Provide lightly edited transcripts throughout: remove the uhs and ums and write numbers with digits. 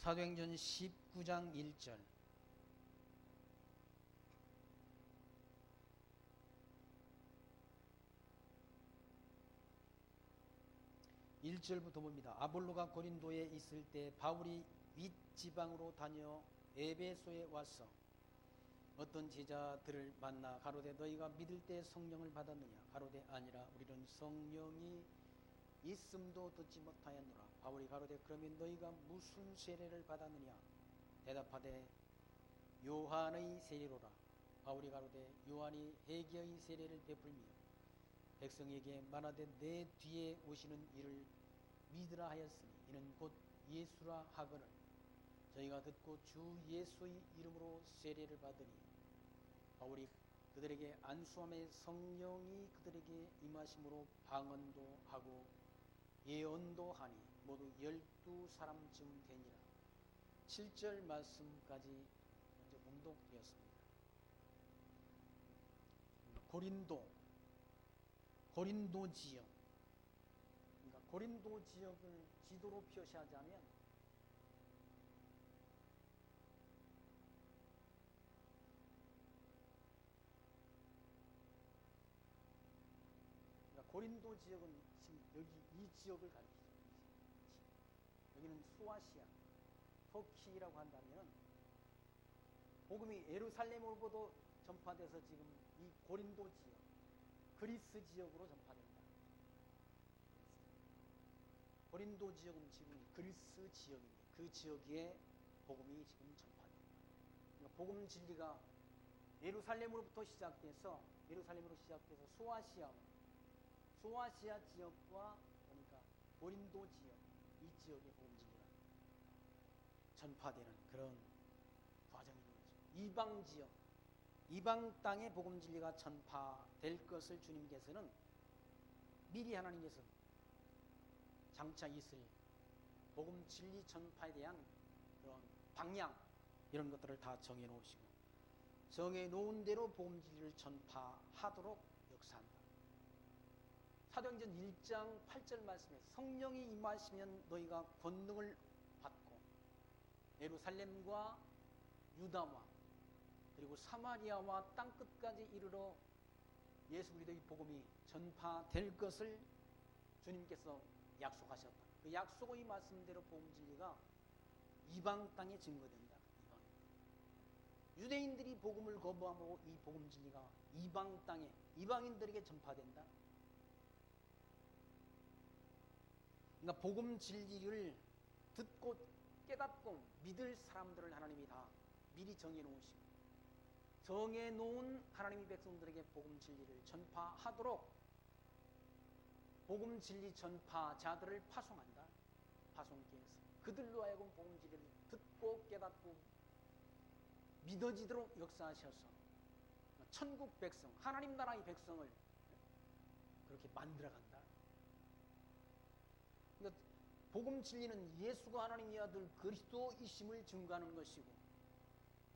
사도행전 19장 1절. (1절부터) 봅니다. 아볼로가 고린도에 있을 때 바울이 윗지방으로 다녀 에베소에 와서 어떤 제자들을 만나 가로되 너희가 믿을 때 성령을 받았느냐? 가로되 아니라 우리는 성령이 있음도 듣지 못하였노라. 바울이 가로되 그러면 너희가 무슨 세례를 받았느냐? 대답하되 요한의 세례로라. 바울이 가로되 요한이 회개의 세례를 베풀며 백성에게 말하되 내 뒤에 오시는 이를 믿으라 하였으니 이는 곧 예수라 하거늘 저희가 듣고 주 예수의 이름으로 세례를 받으니 바울이 그들에게 안수함에 성령이 그들에게 임하심으로 방언도 하고 예언도 하니 모두 12사람쯤 되니라. 7절 말씀까지 먼저 봉독되었습니다. 고린도 지역, 그러니까 고린도 지역을 지도로 표시하자면 고린도 지역은 지금 여기 이 지역을 가리키죠. 여기는 소아시아, 터키라고 한다면 복음이 예루살렘으로부터 전파돼서 지금 이 고린도 지역, 그리스 지역으로 전파된다. 고린도 지역은 지금 그리스 지역입니다. 그 지역에 복음이 지금 전파됩니다. 그러니까 복음 진리가 예루살렘으로부터 시작돼서 소아시아 지역과 그러니까 고린도 지역, 이 지역의 복음 진리가 전파되는 그런 과정이 되죠. 이방 지역, 이방 땅의 복음 진리가 전파될 것을 주님께서는 미리 하나님께서 장차 있을 복음 진리 전파에 대한 그런 방향 이런 것들을 다 정해 놓으시고 정해 놓은 대로 복음 진리를 전파하도록 역사한다. 사도행전 1장 8절 말씀에 성령이 임하시면 너희가 권능을 받고 예루살렘과 유다와 그리고 사마리아와 땅끝까지 이르러 예수 그리스도의 복음이 전파될 것을 주님께서 약속하셨다. 그 약속의 말씀대로 복음 진리가 이방 땅에 증거된다. 유대인들이 복음을 거부하고 이 복음 진리가 이방 땅에 이방인들에게 전파된다. 그러니까 복음 진리를 듣고 깨닫고 믿을 사람들을 하나님이 다 미리 정해놓으시고 정해놓은 하나님의 백성들에게 복음 진리를 전파하도록 복음 진리 전파자들을 파송한다. 파송기에서 그들로 하여금 복음 진리를 듣고 깨닫고 믿어지도록 역사하셔서 천국 백성, 하나님 나라의 백성을 그렇게 만들어간다. 그러니까 복음 진리는 예수가 하나님의 아들 그리스도이심을 증거하는 것이고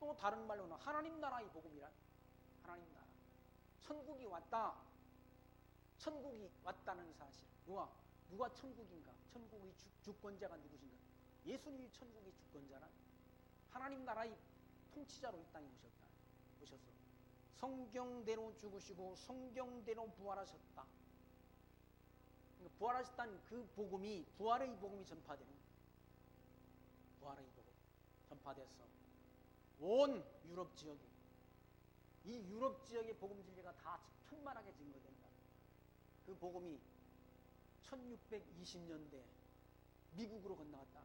또 다른 말로는 하나님 나라의 복음이란 하나님 나라, 천국이 왔다. 천국이 왔다는 사실. 누가 천국인가? 천국의 주권자가 누구신가? 예수님이 천국의 주권자란 하나님 나라의 통치자로 이 땅에 오셔서 성경대로 죽으시고 성경대로 부활하셨다. 그러니까 부활하셨다는 그 복음이 부활의 복음이 전파되는 부활의 복음 전파돼서 온 유럽 지역에 이 유럽 지역의 복음 진리가 다 편만하게 증거된다. 그 복음이 1620년대 미국으로 건너갔다.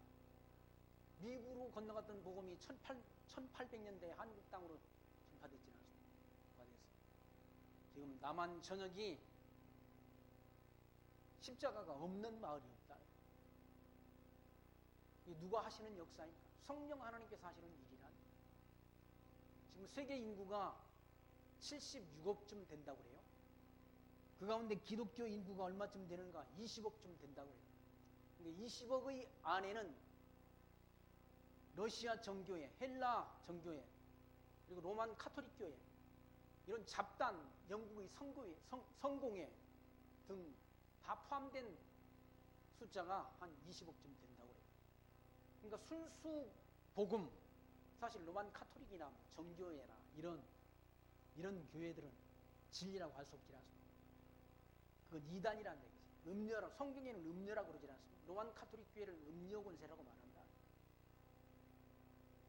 미국으로 건너갔던 복음이 1800년대 한국 땅으로 전파되지 않았습니다. 전파돼서 지금 남한 전역이 십자가가 없는 마을이 없다. 이게 누가 하시는 역사입니까? 성령 하나님께서 하시는 일이란. 지금 세계 인구가 76억쯤 된다고 그래요. 그 가운데 기독교 인구가 얼마쯤 되는가? 20억쯤 된다고 그래요. 근데 20억의 안에는 러시아 정교회, 헬라 정교회, 그리고 로만 카톨릭 교회, 이런 잡단, 영국의 성공회 등 다 포함된 숫자가 한 20억쯤 된다고 해요. 그러니까 순수 복음, 사실 로만 카톨릭이나 정교회나 이런 교회들은 진리라고 할 수 없지 않습니까? 그건 이단이라는 얘기지. 음녀라, 성경에는 음녀라고 그러지 않습니까? 로만 카톨릭 교회를 음녀 권세라고 말한다.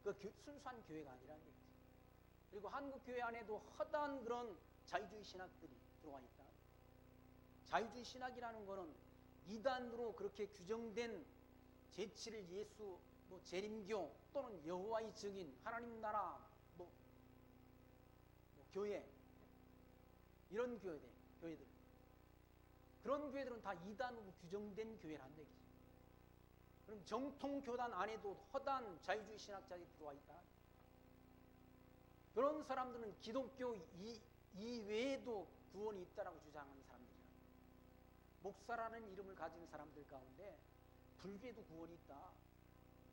그 순수한 교회가 아니라는 얘기지. 그리고 한국 교회 안에도 허다한 그런 자유주의 신학들이 들어와 있다. 자유주의 신학이라는 거는 이단으로 그렇게 규정된 제7일 예수, 재림교 또는 여호와의 증인, 하나님 나라, 교회, 이런 교회들. 그런 교회들은 다 이단으로 규정된 교회라는 얘기죠. 그럼 정통 교단 안에도 허다한 자유주의 신학자들이 들어와 있다. 그런 사람들은 기독교 이외에도 구원이 있다라고 주장하는 사람들이야. 목사라는 이름을 가진 사람들 가운데 불교에도 구원이 있다.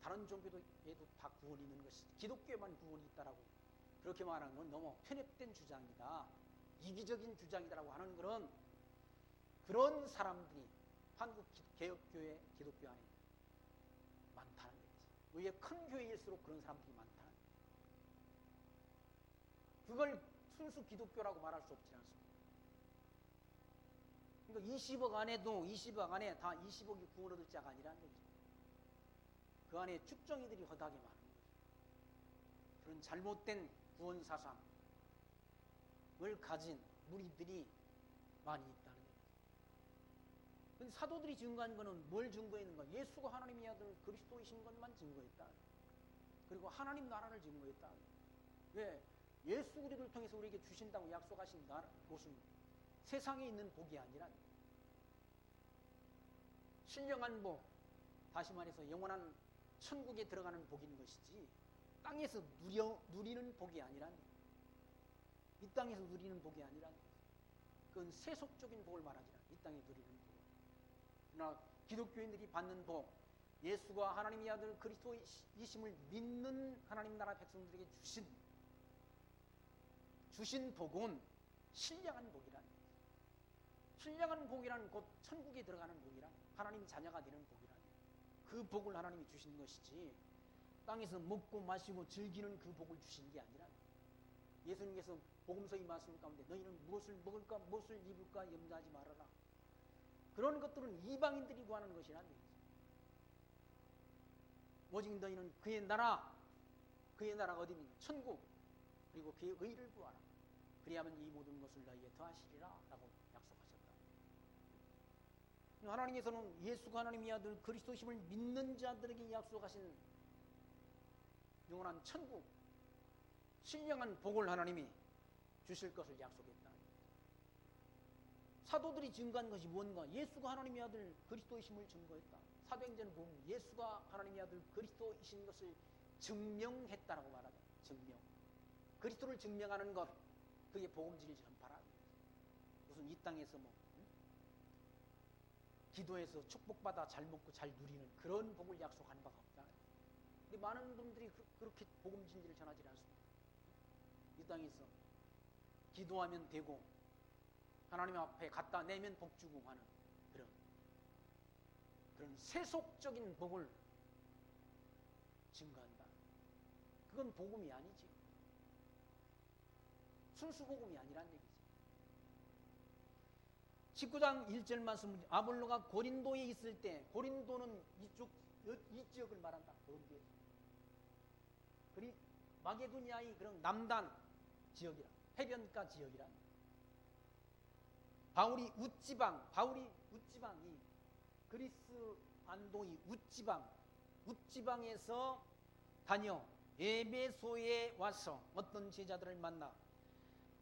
다른 종교에도 다 구원이 있는 것이지. 기독교에만 구원이 있다라고 그렇게 말하는 건 너무 편협된 주장이다. 이기적인 주장이다라고 하는 그런 사람들이 한국 개혁교회 기독교 안에 많다는 얘기지. 왜 큰 교회일수록 그런 사람들이 많다는 얘기지. 그걸 순수 기독교라고 말할 수 없지 않습니까? 그러니까 20억 안에 다 20억이 구원 얻을 자가 아니라는 얘기죠. 그 안에 축정이들이 허다하게 많은 거죠. 그런 잘못된 구원 사상을 가진 무리들이 많이 있다는 얘기죠. 근데 사도들이 증거한 거는 뭘 증거했는가? 예수가 하나님의 아들 그리스도이신 것만 증거했다. 그리고 하나님 나라를 증거했다. 왜? 예수 그리스도를 통해서 우리에게 주신다고 약속하신 것은 세상에 있는 복이 아니라 신령한 복, 다시 말해서 영원한 천국에 들어가는 복인 것이지 땅에서 누리는 복이 아니란, 이 땅에서 누리는 복이 아니란, 그건 세속적인 복을 말하지 않아. 이 땅에 누리는 복. 그러나 기독교인들이 받는 복, 예수가 하나님의 아들 그리스도이심을 믿는 하나님 나라 백성들에게 주신 복은 신령한 복이란, 신령한 복이란 곧 천국에 들어가는 복이란, 하나님 자녀가 되는 복이란, 그 복을 하나님이 주신 것이지 땅에서 먹고 마시고 즐기는 그 복을 주신 게 아니라, 예수님께서 복음서의 말씀 가운데 너희는 무엇을 먹을까 무엇을 입을까 염려하지 말아라, 그런 것들은 이방인들이 구하는 것이란 얘기죠. 오직 너희는 그의 나라가 어디입니까? 천국, 그리고 그의 의를 구하라. 그리하면 이 모든 것을 너희에 더하시리라 라고 약속하셨다. 하나님께서는 예수가 하나님의 아들 그리스도심을 믿는 자들에게 약속하신 영원한 천국, 신령한 복을 하나님이 주실 것을 약속했다. 사도들이 증거한 것이 뭔가? 예수가 하나님의 아들 그리스도이심을 증거했다. 사도행전을 보면 예수가 하나님의 아들 그리스도이신 것을 증명했다라고 말하죠. 증명. 그리스도를 증명하는 것, 그게 복음진리를 전파라. 무슨 이 땅에서 기도해서 축복받아 잘 먹고 잘 누리는 그런 복을 약속하는 바가 없다. 근데 많은 분들이 그렇게 복음진리를 전하지 않습니다. 이 땅에서 기도하면 되고 하나님 앞에 갖다 내면 복 주고 하는 그런 세속적인 복을 증거한다. 그건 복음이 아니지. 순수 복음이 아니란 얘기지. 19장 1절 말씀, 아볼로가 고린도에 있을 때, 고린도는 이 지역을 말한다. 고린도에. 그리 마게도니아의 그런 남단 지역이라, 해변가 지역이라. 바울이 웃지방이 그리스 안도의 웃지방에서 다녀 에베소에 와서 어떤 제자들을 만나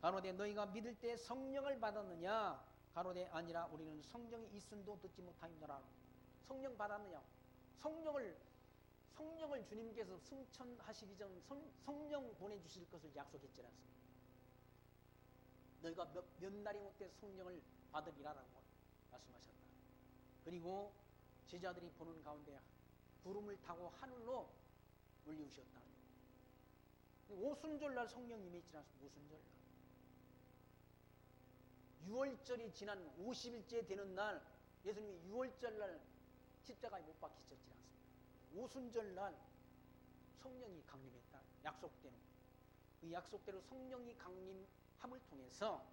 가로되 너희가 믿을 때 성령을 받았느냐? 가로되 아니라 우리는 성령이 있음도 듣지 못하였노라. 성령 받았느냐? 성령을 주님께서 승천하시기 전 성령 보내주실 것을 약속했지 않습니까? 너희가 몇 날이 못돼 성령을 받으리라라고 말씀하셨다. 그리고 제자들이 보는 가운데 구름을 타고 하늘로 올리우셨다. 오순절날 성령 임했지 않습니까? 오순절날. 6월절이 지난 50일째 되는 날 예수님이 6월절날 십자가에 못 박히셨지 않습니까? 오순절 날 성령이 강림했다. 약속대로. 그 약속대로 성령이 강림함을 통해서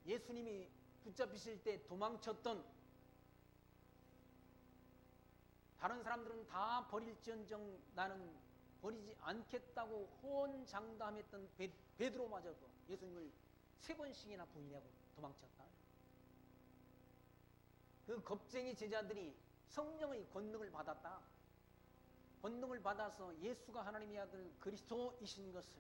예수님이 붙잡히실 때 도망쳤던 다른 사람들은 다 버릴지언정 나는 버리지 않겠다고 호언장담했던 베드로마저도 예수님을 3번씩이나 부인하고 도망쳤다. 그 겁쟁이 제자들이 성령의 권능을 받았다. 권능을 받아서 예수가 하나님의 아들 그리스도이신 것을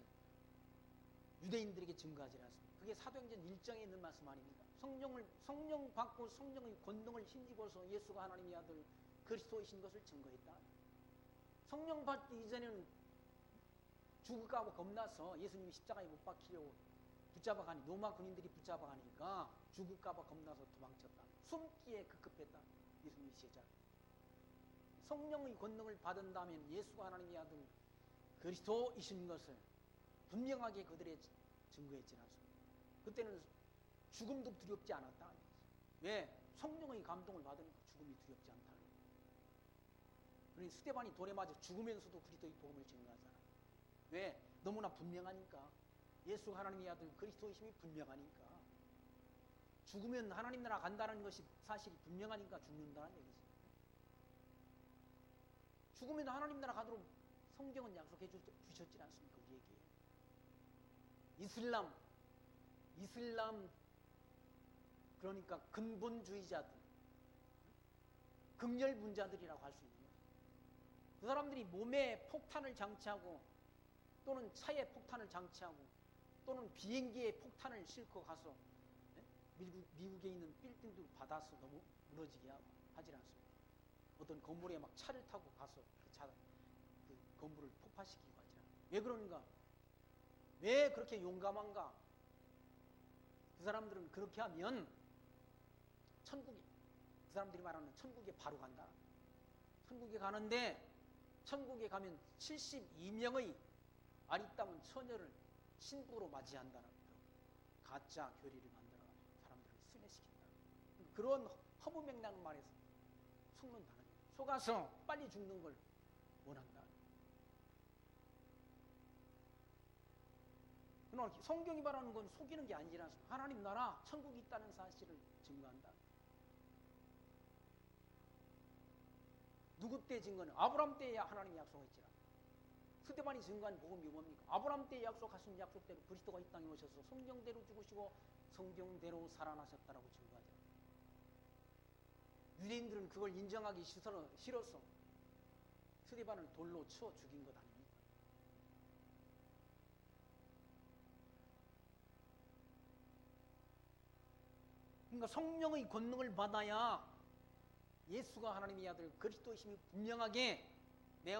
유대인들에게 증거하지 않습니다. 그게 사도행전 1장에 있는 말씀 아닙니까? 성령 받고 성령의 권능을 힘입어서 예수가 하나님의 아들 그리스도이신 것을 증거했다. 성령 받기 이전에는 죽을까 하고 겁나서 예수님이 십자가에 못 박히려고 붙잡아가니 로마 군인들이 붙잡아가니까 죽을까 봐 겁나서 도망쳤다. 숨기에 급급했다. 예수님의 제자. 성령의 권능을 받은 다음에 예수가 하나님의 아들 그리스도이신 것을 분명하게 그들의 증거했지 않습니다. 그때는 죽음도 두렵지 않았다. 왜? 성령의 감동을 받으니까 죽음이 두렵지 않다. 그러니 스데반이 돌에 맞아 죽으면서도 그리스도의 복음을 증거하잖아. 왜? 너무나 분명하니까. 예수가 하나님의 아들 그리스도이심이 분명하니까. 죽으면 하나님 나라 간다는 것이 사실이 분명하니까 죽는다는 얘기지. 죽으면 하나님 나라 가도록 성경은 약속해 주셨지 않습니까? 우리에게. 이슬람 그러니까 근본주의자들, 극렬분자들이라고 할 수 있는 거예요. 그 사람들이 몸에 폭탄을 장치하고 또는 차에 폭탄을 장치하고 또는 비행기에 폭탄을 싣고 가서 미국에 있는 빌딩들 받아서 너무 무너지게 하고 하질 않습니다. 어떤 건물에 막 차를 타고 가서 그 건물을 폭파시키고 하지 않아요. 왜 그런가? 왜 그렇게 용감한가? 그 사람들은 그렇게 하면 그 사람들이 말하는 천국에 바로 간다. 천국에 가는데 천국에 가면 72명의 아리따운 처녀를 신부로 맞이한다는 가짜 교리를 만들어 사람들을 순회시킨다. 그런 허무맹랑한 말에서 속는다는 거예요. 속아서 빨리 죽는 걸 원한다. 그러나 성경이 말하는 건 속이는 게 아니라 하나님 나라 천국이 있다는 사실을 증거한다. 누구 때 증거는? 아브라함 때야 하나님이 약속했지라. 스데반이 증거한 복음이 뭡니까? 아브라함 때 약속하신 약속대로 그리스도가 이 땅에 오셔서 성경대로 죽으시고 성경대로 살아나셨다라고 증거하죠. 유대인들은 그걸 인정하기 싫어서 스데반을 돌로 치워 죽인 것 아닙니까? 그러니까 성령의 권능을 받아야 예수가 하나님의 아들 그리스도이심이 분명하게 내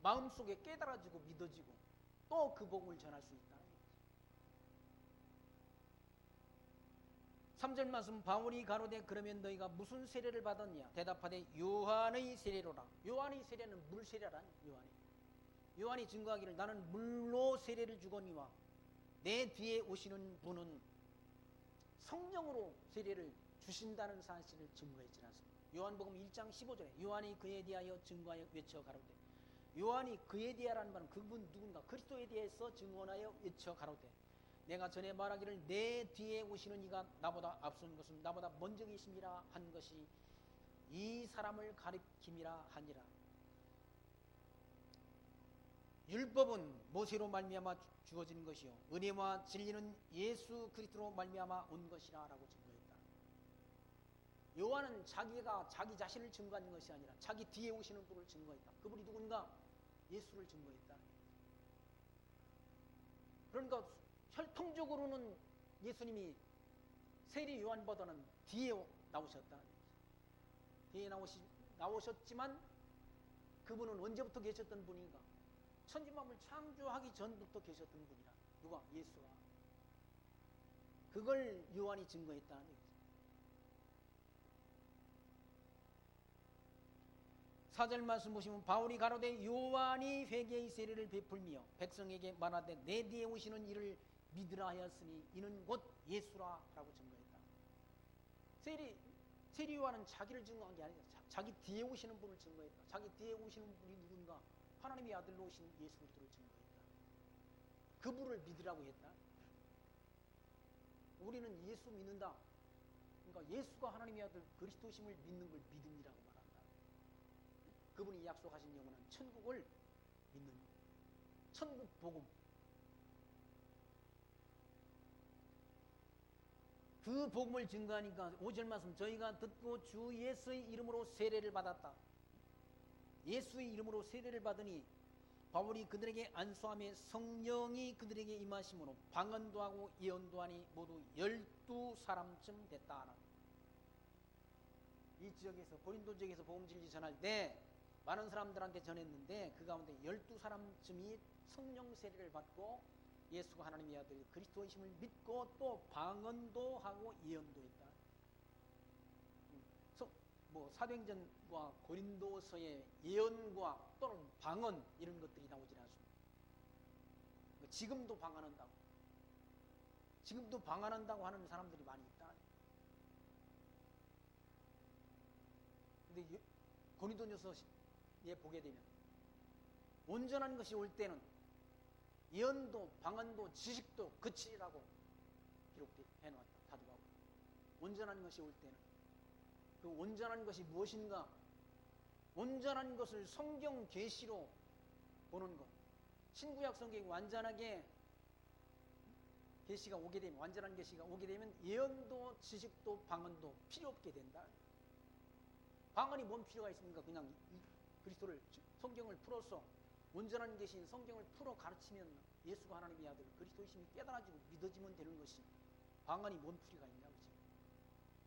마음속에 깨달아지고 믿어지고 또 그 복음을 전할 수 있다. 3절 말씀 바울이 가로되 그러면 너희가 무슨 세례를 받았냐? 대답하되 요한의 세례로라. 요한의 세례는 물 세례라니. 요한이 증거하기를 나는 물로 세례를 주거니와 내 뒤에 오시는 분은 성령으로 세례를 주신다는 사실을 증거했지 않습니까? 요한복음 1장 15절에 요한이 그에 대하여 증거하여 외쳐 가로되, 요한이 그에 대하라는 말은 그분 누군가? 그리스도에 대해서 증언하여 외쳐 가로되 내가 전에 말하기를 내 뒤에 오시는 이가 나보다 앞선 것은 나보다 먼저 계심이라 한 것이 이 사람을 가리킴이라 하니라. 율법은 모세로 말미암아 주어진 것이요 은혜와 진리는 예수 그리스도로 말미암아 온 것이라 라고 증거했다. 요한은 자기가 자기 자신을 증거하는 것이 아니라 자기 뒤에 오시는 분을 증거했다. 그분이 누군가? 예수를 증거했다. 그러니까 혈통적으로는 예수님이 세례 요한보다는 뒤에 나오셨다. 뒤에 나오셨지만 그분은 언제부터 계셨던 분인가? 천지만물 창조하기 전부터 계셨던 분이라. 누가? 예수가. 그걸 요한이 증거했다는 얘기죠. 4절 말씀 보시면 바울이 가로되 요한이 회개의 세례를 베풀며 백성에게 말하되 내 뒤에 오시는 이를 믿으라 하였으니 이는 곧 예수라 라고 증거했다. 세리와는 자기를 증거한 게 아니라 자기 뒤에 오시는 분을 증거했다. 자기 뒤에 오시는 분이 누군가? 하나님의 아들로 오신 예수 그리스도를 증거했다. 그분을 믿으라고 했다. 우리는 예수 믿는다. 그러니까 예수가 하나님의 아들 그리스도심을 믿는 걸 믿음이라고 말한다. 그분이 약속하신 영원한 천국을 믿는 천국 복음. 그 복음을 증거하니까 5절 말씀, 저희가 듣고 주 예수의 이름으로 세례를 받았다. 예수의 이름으로 세례를 받으니 바울이 그들에게 안수함에 성령이 그들에게 임하심으로 방언도 하고 예언도 하니 모두 12사람쯤 됐다. 이 지역에서 고린도 지역에서 복음 진리 전할 때 많은 사람들한테 전했는데 그 가운데 12사람쯤이 성령 세례를 받고 예수가 하나님의 아들 그리스도이심을 믿고 또 방언도 하고 예언도 했다. 사도행전과 고린도서의 예언과 또는 방언 이런 것들이 나오질 않습니다. 지금도 방언한다고, 지금도 방언한다고 하는 사람들이 많이 있다. 근데 고린도전서에 보게 되면 온전한 것이 올 때는 예언도 방언도 지식도 그치라고 기록해 놓았다. 사도바울. 온전한 것이 올 때는 그 온전한 것이 무엇인가? 온전한 것을 성경 계시로 보는 것. 신구약 성경이 완전하게 계시가 오게 되면, 완전한 계시가 오게 되면 예언도 지식도 방언도 필요 없게 된다. 방언이 뭔 필요가 있습니까? 그냥 그리스도를, 성경을 풀어서 온전한 계시인 성경을 풀어 가르치면 예수가 하나님의 아들 그리스도이심이 깨달아지고 믿어지면 되는 것이 방언이 뭔 필요가 있냐. 그치?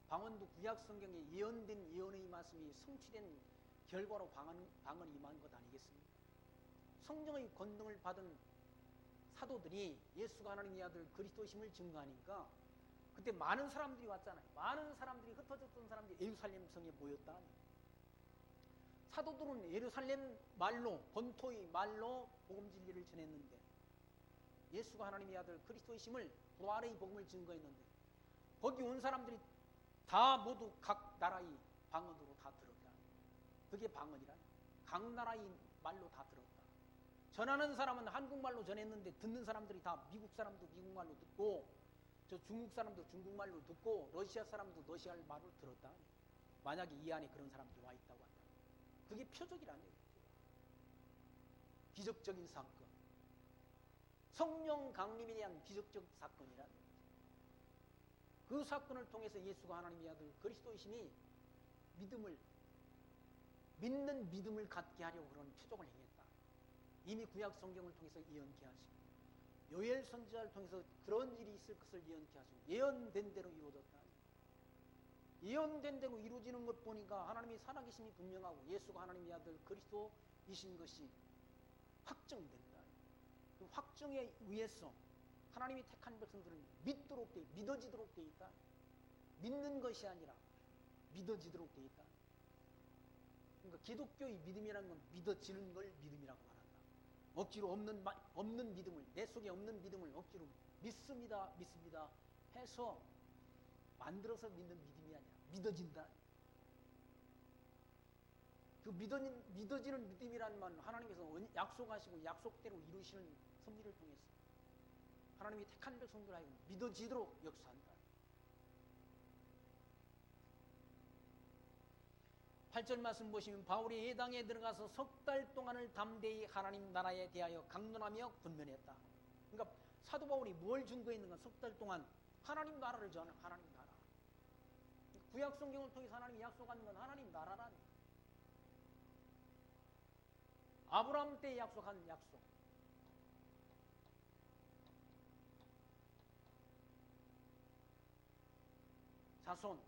방언도 구약 성경에 예언된 예언의 말씀이 성취된 결과로 방언이 임한 것 아니겠습니까? 성령의 권능을 받은 사도들이 예수가 하나님의 아들 그리스도이심을 증거하니까 그때 많은 사람들이 왔잖아요. 많은 사람들이, 흩어졌던 사람들이 예루살렘 성에 모였다. 사도들은 예루살렘 말로, 본토의 말로 복음 진리를 전했는데 예수가 하나님의 아들 그리스도이심을, 부활의 복음을 증거했는데 거기 온 사람들이 다 모두 각 나라의 방언으로 다 들었다. 그게 방언이라. 각 나라의 말로 다 들었다. 전하는 사람은 한국말로 전했는데 듣는 사람들이 다 미국 사람도 미국말로 듣고, 저 중국 사람도 중국말로 듣고, 러시아 사람도 러시아 말로 들었다. 만약에 이 안에 그런 사람들이 와 있다고 한다. 그게 표적이라는 얘기죠. 기적적인 사건. 성령 강림에 대한 기적적 사건이라는 얘기죠. 그 사건을 통해서 예수가 하나님의 아들 그리스도이심이 믿는 믿음을 갖게 하려고 그런 표적을 행했다. 이미 구약 성경을 통해서 예언케 하시고 요엘 선지자를 통해서 그런 일이 있을 것을 예언케 하시고 예언된 대로 이루어졌다. 예언된 대로 이루어지는 것 보니까 하나님의 살아계심이 분명하고 예수가 하나님의 아들 그리스도이신 것이 확정된다. 그 확정에 의해서 하나님이 택한 백성들은 믿어지도록 되어 있다. 믿는 것이 아니라 믿어지도록 되어 있다. 그러니까 기독교의 믿음이라는 건 믿어지는 걸 믿음이라고 말한다. 억지로 없는 믿음을, 내 속에 없는 믿음을 억지로 믿습니다 해서 만들어서 믿는 믿음이 아니라 믿어진다. 그 믿어지는 믿음이라는 말은 하나님께서 약속하시고 약속대로 이루시는 섭리를 통해서 하나님이 택한 백성들 하여금 믿어지도록 역사한다. 8절 말씀 보시면 바울이 예당에 들어가서 석 달 동안을 담대히 하나님 나라에 대하여 강론하며 권면했다. 그러니까 사도 바울이 뭘 증거했는가? 석 달 동안 하나님 나라를 전하는, 하나님 나라. 구약 성경을 통해서 하나님이 약속한 건 하나님 나라라니. 아브라함 때 약속한 약속. 자손.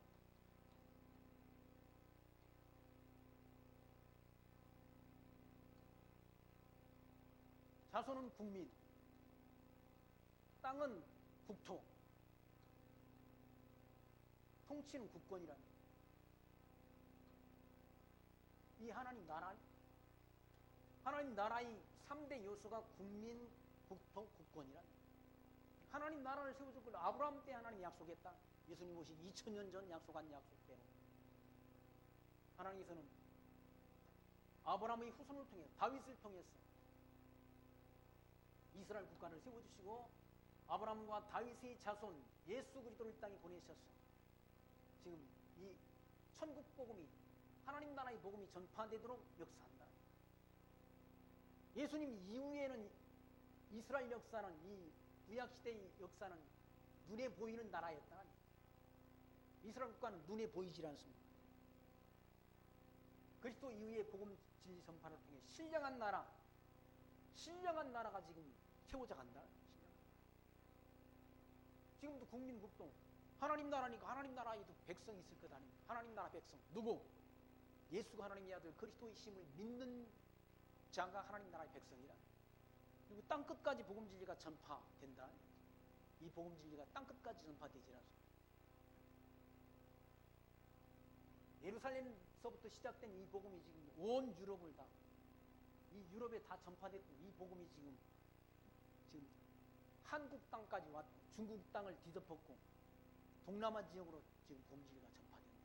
자손은 국민. 땅은 국토. 통치는 국권이라니. 이 하나님 나라, 하나님 나라의 3대 요소가 국민, 국토, 국권이라니. 하나님 나라를 세워줄 걸 아브라함 때 하나님 약속했다. 예수님 오시기 2000년 전 약속한 약속대로 하나님께서는 아브라함의 후손을 통해 다윗을 통해서 이스라엘 국가를 세워주시고 아브라함과 다윗의 자손 예수 그리스도를 이 땅에 보내셔서 지금 이 천국 복음이 하나님 나라의 복음이 전파되도록 역사한다. 예수님 이후에는 이스라엘 역사는 이 구약시대의 역사는 눈에 보이는 나라였다. 이스라엘 국가는 눈에 보이질 않습니다. 그리스도 이후의 복음 진리 전파를 통해 신령한 나라가 지금 세워져 간다. 지금도 국민국도 하나님 나라니까 하나님 나라에도 백성이 있을 것 아닙니까? 하나님 나라 백성 누구? 예수가 하나님의 아들 그리스도의 심을 믿는 자가 하나님 나라의 백성이라. 그리고 땅 끝까지 복음 진리가 전파된다. 이 복음 진리가 땅 끝까지 전파되지 않습니다. 예루살렘서부터 시작된 이 복음이 지금 온 유럽을 다, 이 유럽에 다 전파됐고 이 복음이 지금 한국 땅까지 왔고 중국 땅을 뒤덮었고 동남아 지역으로 지금 복음 진리가 전파된다.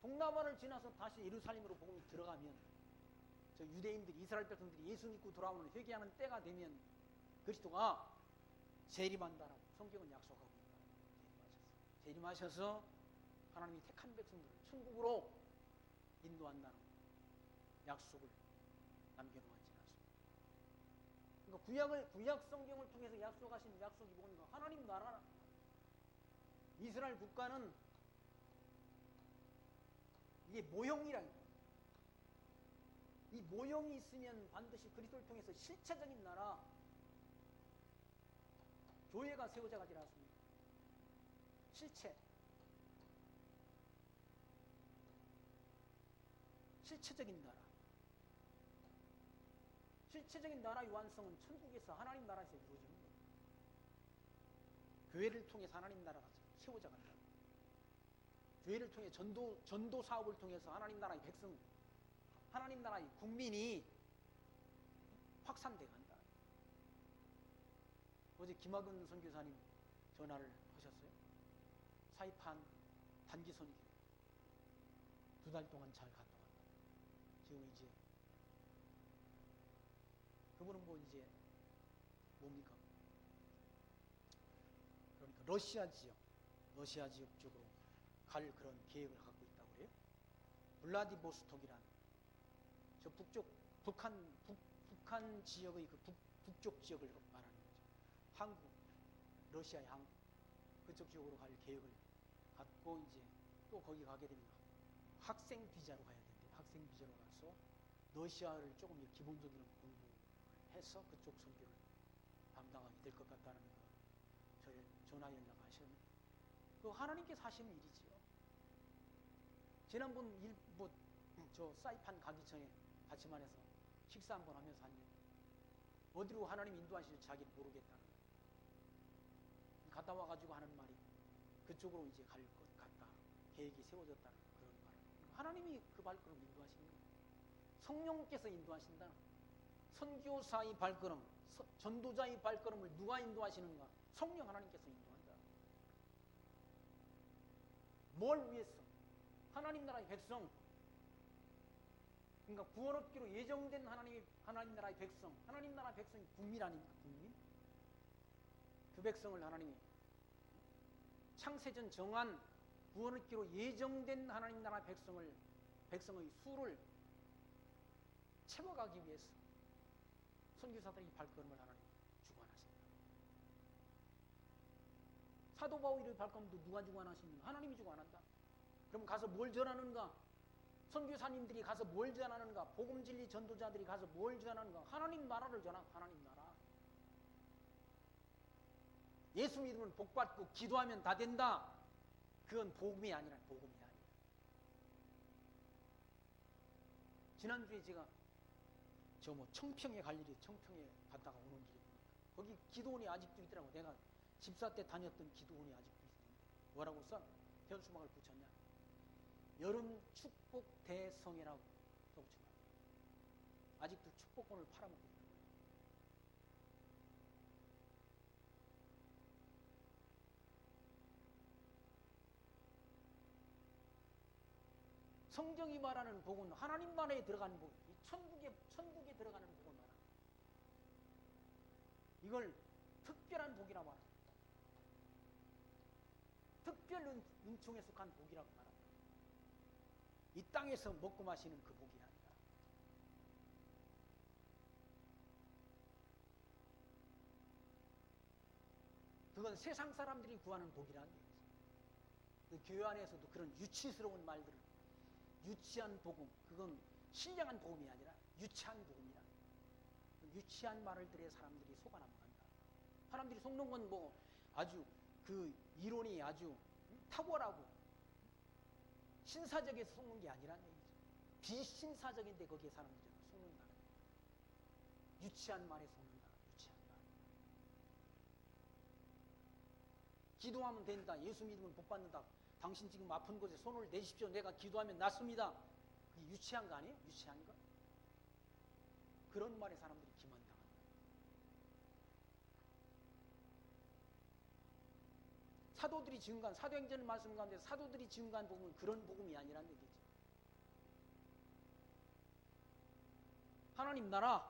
동남아를 지나서 다시 예루살렘으로 복음이 들어가면 저 유대인들이 이스라엘 백성들이 예수 믿고 돌아오는 회개하는 때가 되면 그리스도가 재림한다라고 성경은 약속하고 있다. 재림하셔서 하나님이 택한 백성들을 천국으로 인도한다는 약속을 남겨놓았지 않습니까? 그러니까 구약 성경을 통해서 약속하신 약속이 뭔가 하나님 나라. 이스라엘 국가는 이게 모형이라는 거예요. 이 모형이 있으면 반드시 그리스도를 통해서 실체적인 나라, 교회가 세워져 가지 않습니까? 실체적인 나라. 실체적인 나라의 완성은 천국에서 하나님 나라에서 이루어지는 거예요. 교회를 통해서 하나님 나라가 세워져 간다. 교회를 통해 전도 사업을 통해서 하나님 나라의 백성, 하나님 나라의 국민이 확산돼 간다. 어제 김학은 선교사님 전화를 하셨어요. 사이판 단기 선교 2달 동안 잘 갔다 왔다. 지금 이제 그분은 뭐 이제 뭡니까? 그러니까 러시아 지역 쪽으로 갈 그런 계획을 갖고 있다고 그래요. 블라디보스톡이라는 저 북한 지역의 그 북쪽 지역을 말하는 거죠. 러시아의 항구 그쪽 지역으로 갈 계획을 갖고 이제 또 거기 가게 되면 학생 비자로 가야 되는데 학생 비자로 가서 러시아를 조금 기본적인 공부해서 그쪽 선교를 담당하게 될 것 같다는 거 저희 전화 연락하셨는데 그 하나님께서 하시는 일이지요. 지난번 저 사이판 가기 전에 같이만 해서 식사 한번 하면서 한 얘기. 어디로 하나님 인도하실지 자기는 모르겠다는 거예요. 갔다 와가지고 하는 말이 그쪽으로 이제 갈 것 같다. 계획이 세워졌다는 그런 말. 하나님이 그 발걸음 인도하시는 거예요. 성령께서 인도하신다. 선교사의 발걸음, 전도자의 발걸음을 누가 인도하시는가? 성령 하나님께서 인도한다. 뭘 위해서? 하나님 나라의 백성. 그러니까 구원 얻기로 예정된 하나님 나라의 백성, 하나님 나라 백성이 국민 아닙니까? 국민? 그 백성을 하나님이 창세전 정한 구원 얻기로 예정된 하나님 나라 백성의 수를 채워가기 위해서 선교사들이 발걸음을 하나님 주관하신다. 사도 바울의 발걸음도 누가 주관하시는가? 하나님이 주관한다. 그럼 가서 뭘 전하는가? 선교사님들이 가서 뭘 전하는가? 복음진리 전도자들이 가서 뭘 전하는가? 하나님 나라를 전하. 하나님 나라. 예수 믿으면 복 받고 기도하면 다 된다. 그건 복음이 아니라 복음이 아니라. 지난주에 제가 저 청평에 갈 일이 청평에 갔다가 오는 길에 거기 기도원이 아직도 있더라고. 내가 집사 때 다녔던 기도원이 아직도 있는데 뭐라고 써? 현수막을 붙였냐? 여름 축복 대성회라고 써붙여놔. 아직도 축복권을 팔아먹고 있는 거예요. 성경이 말하는 복은 하나님 나라에 들어가는 복, 천국에 들어가는 복을 말합니다. 이걸 특별한 복이라고 말합니다. 특별 은총에 속한 복이라고 말합니다. 이 땅에서 먹고 마시는 그 복이 아니라. 그건 세상 사람들이 구하는 복이라는 얘기죠. 그 교회 안에서도 그런 유치스러운 말들을, 유치한 복음, 그건 신령한 복음이 아니라 유치한 복음이다. 유치한 말을 들에 사람들이 속아 넘어간다. 사람들이 속는 건 뭐 아주 그 이론이 아주 탁월하고 신사적에서 속는 게 아니라는 얘기죠. 비신사적인데 거기에 사람들이 속는다는 얘기죠. 유치한 말에 속는다. 유치한 말. 기도하면 된다. 예수 믿으면 복 받는다. 당신 지금 아픈 곳에 손을 내십시오. 내가 기도하면 낫습니다. 그게 유치한 거 아니에요? 유치한 거? 그런 말에 사람들이 기만당한다. 사도들이 증거한, 사도행전 말씀 가운데 사도들이 증거한 복음은 그런 복음이 아니라는 얘기죠. 하나님 나라,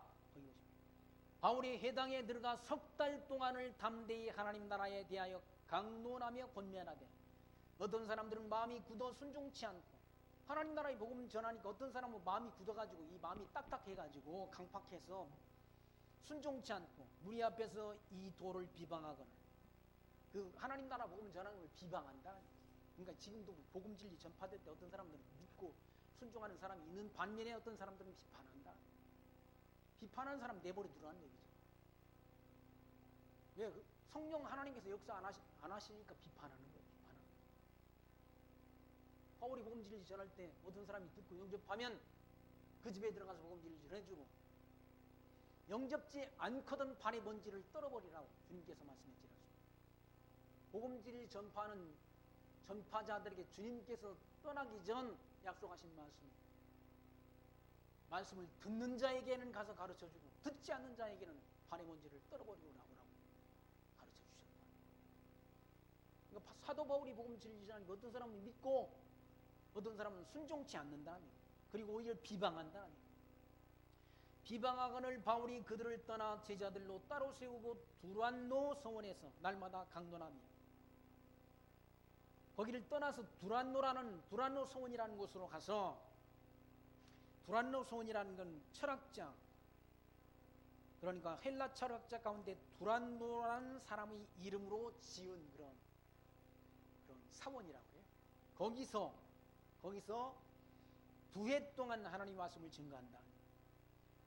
바울이 회당에 들어가 석 달 동안을 담대히 하나님 나라에 대하여 강론하며 권면하되, 어떤 사람들은 마음이 굳어 순종치 않고, 하나님 나라의 복음 전하니까 어떤 사람은 마음이 굳어가지고 이 마음이 딱딱해가지고 강팍해서 순종치 않고 무리 앞에서 이 도를 비방하거나, 그 하나님 나라 복음 전하는 걸 비방한다. 그러니까 지금도 복음 진리 전파될 때 어떤 사람들은 믿고 순종하는 사람이 있는 반면에 어떤 사람들은 비판한다. 비판하는 사람 내버려 두라는 얘기죠. 왜? 성령 하나님께서 역사 안 하시니까 비판하는 거예요. 비판하는 거예요. 바울이 복음 진리 전할 때 어떤 사람이 듣고 영접하면 그 집에 들어가서 복음 진리 전해주고, 영접지 않거든 발의 먼지를 떨어버리라고 주님께서 말씀했지라. 복음 진리 전파하는 전파자들에게 주님께서 떠나기 전 약속하신 말씀을 듣는 자에게는 가서 가르쳐주고, 듣지 않는 자에게는 발의 먼지를 떨어버리고 나오라고 가르쳐주셨다. 그러니까 사도 바울이 복음 진리 전하니까 어떤 사람은 믿고 어떤 사람은 순종치 않는다는 얘기예요. 그리고 오히려 비방한다는 얘기예요. 비방하거늘 바울이 그들을 떠나 제자들로 따로 세우고 두란노 서원에서 날마다 강론하며, 거기를 떠나서 두란노 서원이라는 곳으로 가서, 두란노 서원이라는 건 철학자, 그러니까 헬라 철학자 가운데 두란노라는 사람의 이름으로 지은 그런 사원이라고 해요. 거기서 2해 동안 하나님 말씀을 증거한다.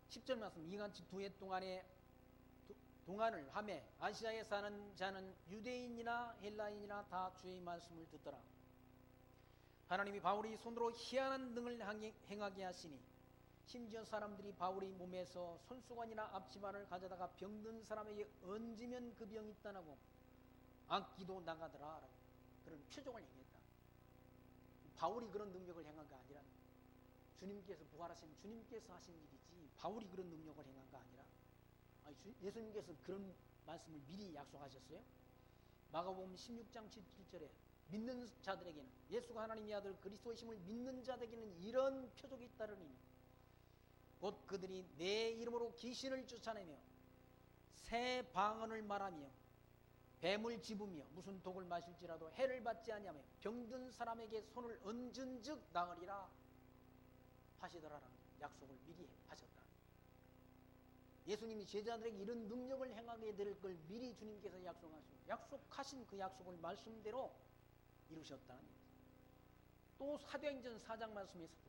10절 말씀, 이같이 2해 동안을 하며 아시아에 사는 자는 유대인이나 헬라인이나 다 주의 말씀을 듣더라. 하나님이 바울이 손으로 희한한 등을 행하게 하시니, 심지어 사람들이 바울이 몸에서 손수건이나 앞치마를 가져다가 병든 사람에게 얹으면 그 병이 떠나고 악기도 나가더라. 그런 표적을 행했다. 바울이 그런 능력을 행한 거 아니라, 주님께서 부활하신 주님께서 하신 일이지 바울이 그런 능력을 행한 거 아니라, 예수님께서 그런 말씀을 미리 약속하셨어요. 마가복음 16장 17절에 믿는 자들에게는, 예수가 하나님의 아들 그리스도이심을 믿는 자들에게는 이런 표적이 있다르니 곧 그들이 내 이름으로 귀신을 쫓아내며 새 방언을 말하며 뱀을 집으며 무슨 독을 마실지라도 해를 받지 아니하며 병든 사람에게 손을 얹은 즉 나으리라 하시더라라는 약속을 미리 하셨다. 예수님이 제자들에게 이런 능력을 행하게 될 걸 미리 주님께서 약속하신 그 약속을 말씀대로 이루셨다는 얘기죠. 또 사도행전 4장 말씀에서도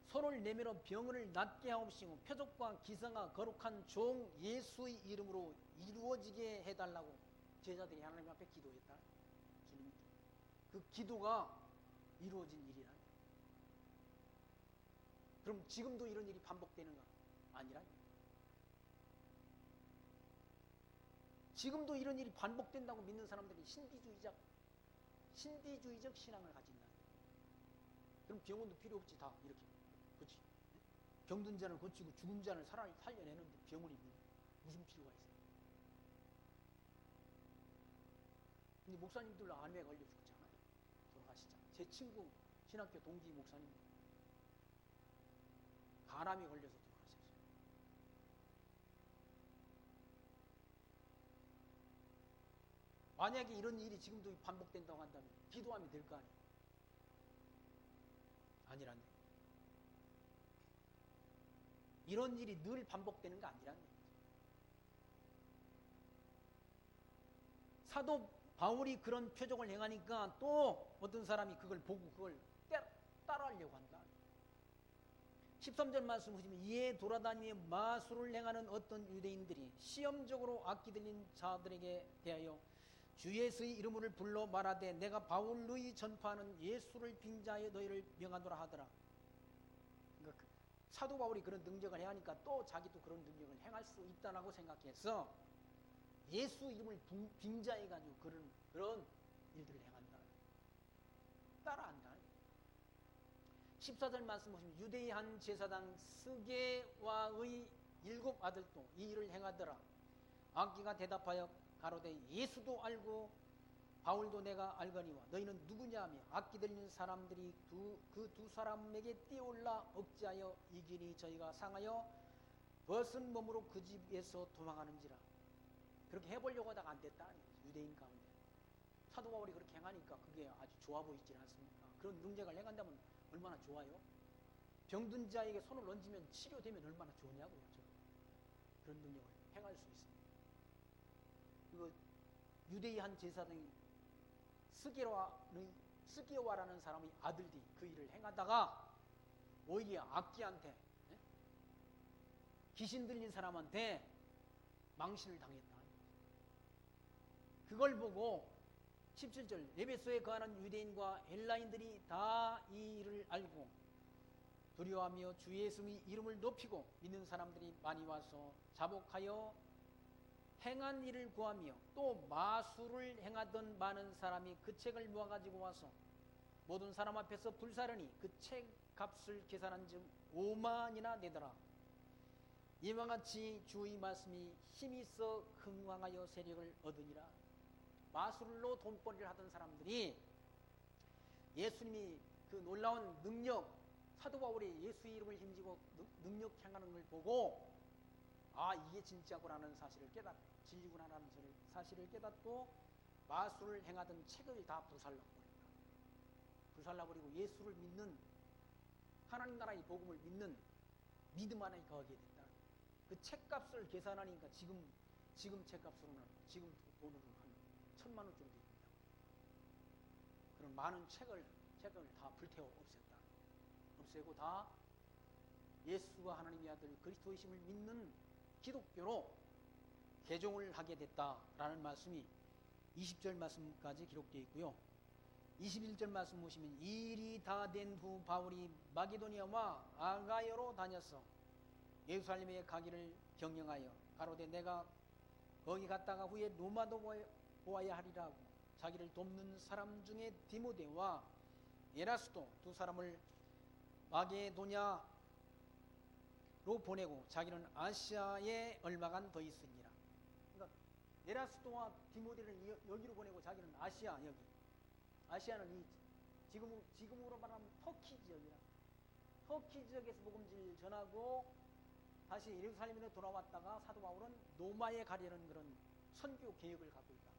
손을 내밀어 병을 낫게 하옵시고 표적과 기사가 거룩한 종 예수의 이름으로 이루어지게 해달라고 제자들이 하나님 앞에 기도했다. 주님, 그 기도가 이루어진 일이라. 그럼 지금도 이런 일이 반복되는 거 아니라? 지금도 이런 일이 반복된다고 믿는 사람들이 신비주의적 신앙을 가진다. 그럼 병원도 필요 없지, 다 이렇게. 그렇지? 병든 자를 고치고 죽은 자를 살려내는데 병원이 무슨 필요가 있어요? 근데 목사님들도 암에 걸려 죽잖아요. 돌아가시잖아요. 제 친구 신학교 동기 목사님 간암에 걸려서 돌아가셨어요. 만약에 이런 일이 지금도 반복된다고 한다면 기도하면 될 거 아니에요. 아니란 얘기죠. 이런 일이 늘 반복되는 거 아니란 얘기죠. 사도 바울이 그런 표적을 행하니까 또 어떤 사람이 그걸 보고 그걸 따라하려고 한다. 13절 말씀 보시면 이에 돌아다니며 마술을 행하는 어떤 유대인들이 시험적으로 악기 들린 자들에게 대하여 주 예수의 이름을 불러 말하되 내가 바울의 전파하는 예수를 빙자하여 너희를 명하노라 하더라. 그러니까 사도 바울이 그런 능력을 행하니까 또 자기도 그런 능력을 행할 수 있다라고 생각해서 예수 이름을 빙자해가지고 그런 일들을 행한다. 따라한다. 14절 말씀 보시면 유대의 한 제사장 스게와의 7 아들도 이 일을 행하더라. 악기가 대답하여 가로되 예수도 알고 바울도 내가 알거니와 너희는 누구냐 하며 악기 들리는 사람들이 그 두 사람에게 뛰어올라 억지하여 이기니 저희가 상하여 벗은 몸으로 그 집에서 도망하는지라. 그렇게 해보려고 하다가 안 됐다. 유대인 가운데 사도 바울이 그렇게 행하니까 그게 아주 좋아 보이지 않습니까? 그런 능력을 행한다면 얼마나 좋아요? 병든 자에게 손을 얹으면 치료되면 얼마나 좋냐고요. 그런 능력을 행할 수 있습니다. 그 유대의 한 제사장이 스게와라는 사람의 아들들이 그 일을 행하다가 오히려 악기한테 귀신 들린 사람한테 망신을 당했다. 그걸 보고 17절 에베소에 거하는 유대인과 헬라인들이 다 이 일을 알고 두려워하며 주 예수의 이름을 높이고 믿는 사람들이 많이 와서 자복하여 행한 일을 구하며 또 마술을 행하던 많은 사람이 그 책을 모아가지고 와서 모든 사람 앞에서 불사르니 그 책 값을 계산한 즉 5만이나 내더라. 이와 같이 주의 말씀이 힘이 있어 흥왕하여 세력을 얻으니라. 마술로 돈벌이를 하던 사람들이 예수님이 그 놀라운 능력, 사도 바울이 예수의 이름을 힘주고 능력 행하는 걸 보고 아 이게 진짜구나라는 사실을 깨닫고 진리구나라는 사실을 깨닫고 마술을 행하던 책을 다 불살라버리고 예수를 믿는 하나님 나라의 복음을 믿는 믿음 안에 거하게 됐다. 그 책값을 계산하니까 지금 책값으로는 지금 돈으로 한 1,000만 원 정도 됩니다. 그런 많은 책을 다 불태워 없애고 다 예수가 하나님의 아들 그리스도이심을 믿는 기독교로 개종을 하게 됐다라는 말씀이 20절 말씀까지 기록되어 있고요. 21절 말씀 보시면 이 일이 다 된 후 바울이 마게도니아와 아가야로 다녀서 예루살렘에 가기를 경영하여 가로되 내가 거기 갔다가 후에 로마도 보아야 하리라고 자기를 돕는 사람 중에 디모데와 에라스도 두 사람을 마게도냐로 보내고 자기는 아시아에 얼마간 더 있으니라. 그러니까 에라스도와 디모데를 여기로 보내고 자기는 아시아는 이 지금으로 말하면 터키 지역이라. 터키 지역에서 복음질 전하고 다시 예루살렘으로 돌아왔다가 사도 바울은 로마에 가려는 그런 선교 계획을 갖고 있다.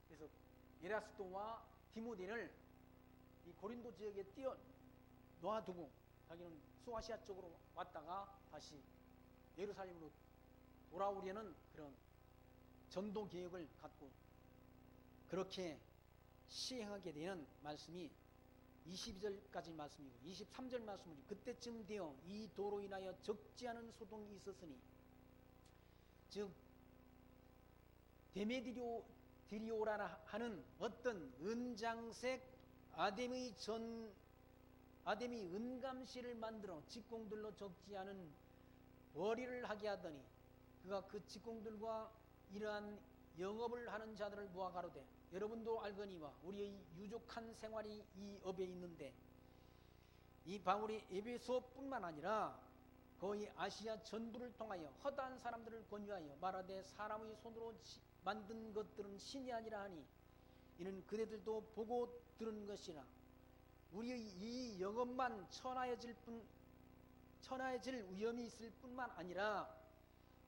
그래서 에라스도와 디모데를 이 고린도 지역에 놓아두고 자기는 소아시아 쪽으로 왔다가 다시 예루살렘으로 돌아오려는 그런 전도 계획을 갖고 그렇게 시행하게 되는 말씀이 22절까지 말씀이고 23절 말씀은 그때쯤 되어 이 도로 인하여 적지 않은 소동이 있었으니 즉 데메디오라 하는 어떤 은장색 아데미 은감실을 만들어 직공들로 적지 않은 벌이를 하게 하더니 그가 그 직공들과 이러한 영업을 하는 자들을 모아 가로되 여러분도 알거니와 우리의 유족한 생활이 이 업에 있는데 이 바울이 에베소뿐만 아니라 거의 아시아 전부를 통하여 허다한 사람들을 권유하여 말하되 사람의 손으로 만든 것들은 신이 아니라 하니 이는 그대들도 보고 들은 것이나 우리의 이 영업만 천하해질 위험이 있을 뿐만 아니라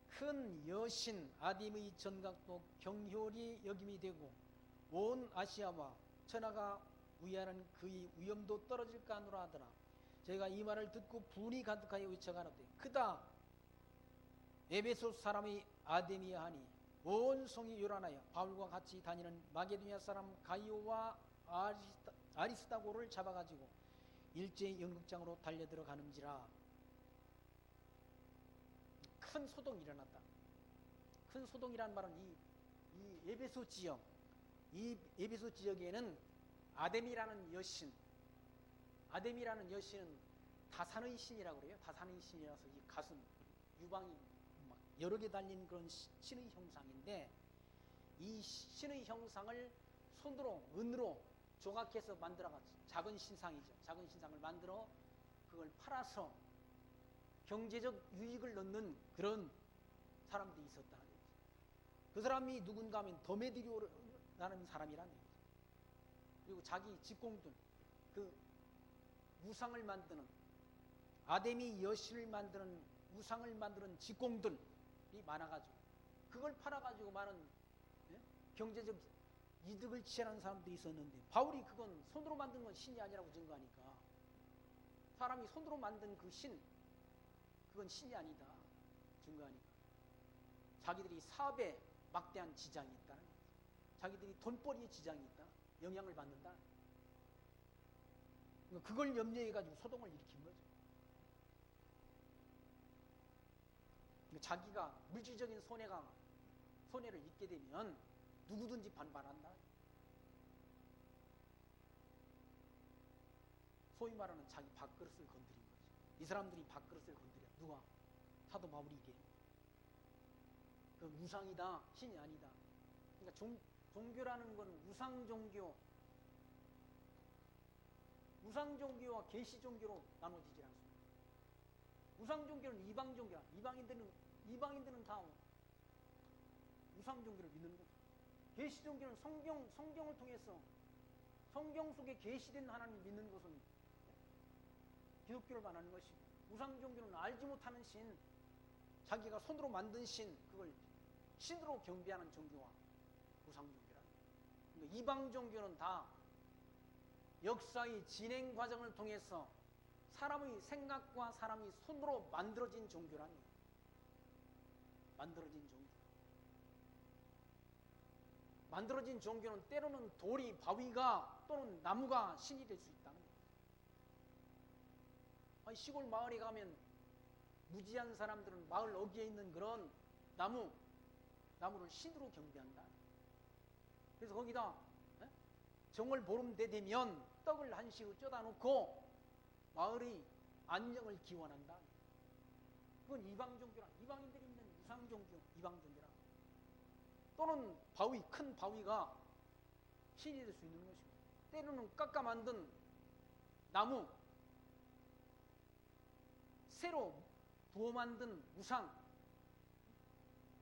큰 여신 아딤의 전각도 경홀히 여김이 되고 온 아시아와 천하가 우야하는 그의 위엄도 떨어질까 하노라 하더라. 저희가 이 말을 듣고 분이 가득하여 외쳐가노되 크다 에베소 사람의 아데미아 하니 온 성이 요란하여 바울과 같이 다니는 마게도냐 사람 가이오와 아리스다고를 잡아가지고 일제히 연극장으로 달려들어가는지라. 큰 소동이 일어났다. 큰 소동이라는 말은 이 에베소 지역, 이 에베소 지역에는 아데미라는 여신은 다산의 신이라고 그래요. 다산의 신이라서 이 가슴, 유방이 막 여러 개 달린 그런 신의 형상인데, 이 신의 형상을 손으로 은으로 조각해서 만들어갔죠. 작은 신상이죠. 작은 신상을 만들어 그걸 팔아서 경제적 유익을 넣는 그런 사람들이 있었다는 거죠. 그 사람이 누군가 하면 더메디오라는 사람이라는 거죠. 그리고 자기 직공들, 그 우상을 만드는, 아데미 여신을 만드는 우상을 만드는 직공들이 많아가지고 그걸 팔아가지고 많은 경제적 이득을 취하는 사람들이 있었는데, 바울이 그건 손으로 만든 건 신이 아니라고 증거하니까, 사람이 손으로 만든 그 신, 그건 신이 아니다 증거하니까 자기들이 사업에 막대한 지장이 있다는 거죠. 자기들이 돈벌이에 지장이 있다, 영향을 받는다. 그걸 염려해가지고 소동을 일으킨 거죠. 자기가 물질적인 손해를 입게 되면 누구든지 반발한다. 소위 말하는 자기 밥그릇을 건드린 거죠. 이 사람들이 밥그릇을 건드려. 누가? 사도 바울이 이게. 그 우상이다, 신이 아니다. 그러니까 종교라는 건 우상 종교와 계시 종교로 나눠지지 않습니다. 우상 종교는 이방 종교야. 이방인들은 다 우상 종교를 믿는 거죠. 계시 종교는 성경을 통해서 성경 속에 계시된 하나님 믿는 것은 기독교를 말하는 것이고, 우상 종교는 알지 못하는 신, 자기가 손으로 만든 신, 그걸 신으로 경배하는 종교와 우상 종교라. 그러니까 이방 종교는 다 역사의 진행 과정을 통해서 사람의 생각과 사람이 손으로 만들어진 종교라는 거예요. 만들어진 종교는 때로는 돌이, 바위가 또는 나무가 신이 될 수 있다는 거예요. 아니, 시골 마을에 가면 무지한 사람들은 마을 어귀에 있는 그런 나무를 신으로 경배한다. 그래서 거기다 정월 보름때 되면 떡을 한시로 쪄다 놓고 마을의 안녕을 기원한다. 그건 이방 종교라. 이방인들이 있는 우상 종교, 이방 종교라. 또는 큰 바위가 신이 될 수 있는 것이고, 때로는 깎아 만든 나무, 새로 부어 만든 우상,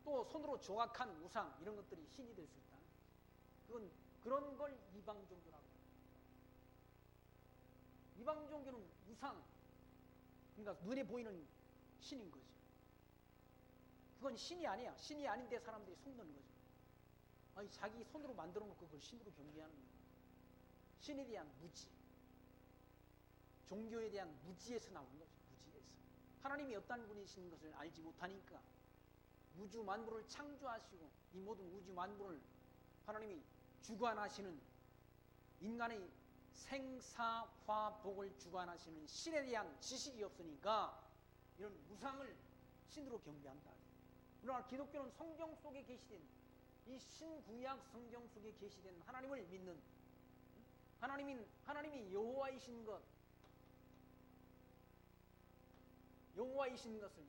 또 손으로 조각한 우상, 이런 것들이 신이 될 수 있다. 그런 걸 이방 종교라고 합니다. 이방 종교는 우상, 그러니까 눈에 보이는 신인 거죠. 그건 신이 아니야. 신이 아닌데 사람들이 속는 거죠. 아니, 자기 손으로 만들어 놓고 그걸 신으로 경배하는 거예요. 신에 대한 무지, 종교에 대한 무지에서 나오는 거죠. 무지에서. 하나님이 어떤 분이신 것을 알지 못하니까 우주 만물을 창조하시고 이 모든 우주 만물을 하나님이 주관하시는, 인간의 생사화복을 주관하시는 신에 대한 지식이 없으니까 이런 우상을 신으로 경배한다. 그러나 기독교는 성경 속에 계시된, 이 신구약 성경 속에 계시된 하나님을 믿는, 하나님이 여호와이신 것을,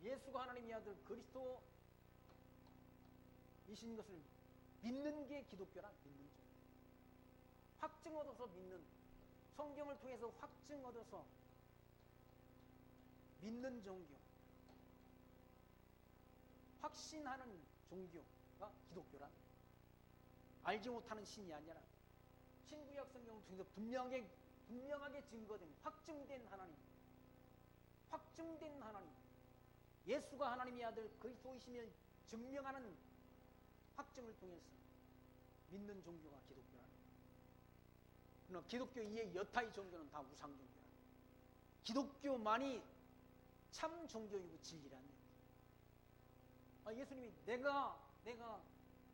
예수가 하나님의 아들 그리스도이신 것을 믿는 게 기독교란, 믿는 종. 확증 얻어서 믿는, 성경을 통해서 확증 얻어서 믿는 종교, 확신하는 종교가 기독교란. 알지 못하는 신이 아니라 신구약 성경을 통해서 분명하게 증거된 확증된 하나님, 확증된 하나님, 예수가 하나님의 아들 그리스도이심을 증명하는 확증을 통해서 믿는 종교가 기독교라는 거예요. 그러나 기독교 이외의 여타의 종교는 다 우상 종교라. 기독교만이 참 종교이고 진리라는 거예요. 예수님이 내가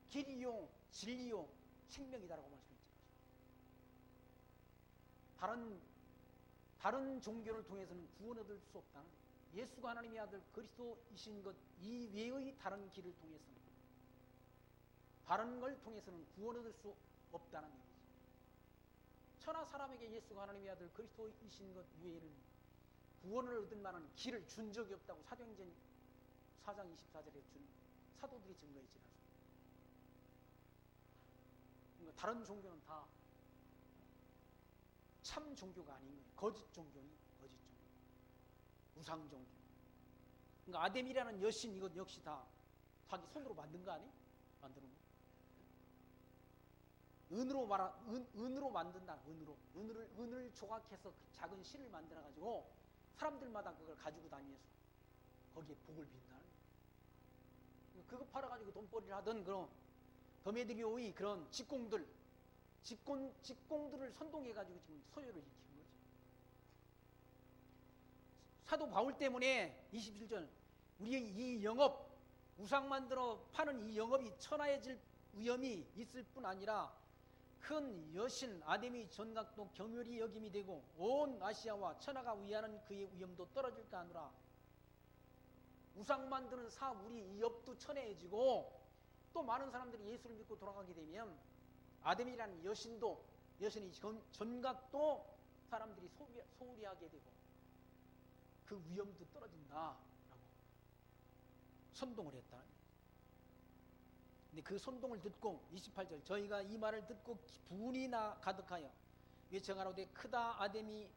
길이요 진리요 생명이다라고 말씀했죠. 다른 종교를 통해서는 구원 얻을 수 없다는 거예요. 예수가 하나님의 아들 그리스도이신 것 이외의 다른 길을 통해서는, 다른 걸 통해서는 구원 얻을 수 없다는 얘기죠. 천하 사람에게 예수가 하나님의 아들 그리스도이신 것 이외에는 구원을 얻을 만한 길을 준 적이 없다고 사도행전 4장 24절에 준 사도들이 증거했지 않습니까? 그러니까 다른 종교는 다 참 종교가 아닌 거예요. 거짓 종교니 거짓 종교, 우상 종교. 그러니까 아뎀이라는 여신, 이것 역시 다 자기 손으로 만든 거 아니? 만드는 거. 은으로 만든다. 은을 조각해서 그 작은 실을 만들어 가지고 사람들마다 그걸 가지고 다니면서 거기에 복을 빈다. 그거 팔아 가지고 돈벌이를 하던 그런 더메드리오의 그런 직공들을 선동해 가지고 지금 소요를 일으킨 거죠. 사도 바울 때문에 27절, 우리의 이 영업, 우상 만들어 파는 이 영업이 천하해질 위험이 있을 뿐 아니라 큰 여신 아데미 전각도 경멸이 여김이 되고 온 아시아와 천하가 위하는 그의 위험도 떨어질까 하노라. 우상 만드는 사물이 이 업도 천해해지고 또 많은 사람들이 예수를 믿고 돌아가게 되면 아데미라는 여신의 전각도 사람들이 소홀히 하게 되고 그 위험도 떨어진다라고 선동을 했다. 근데 그 선동을 듣고 28절, 저희가 이 말을 듣고 분이 가득하여 외쳐가로되 크다 아데미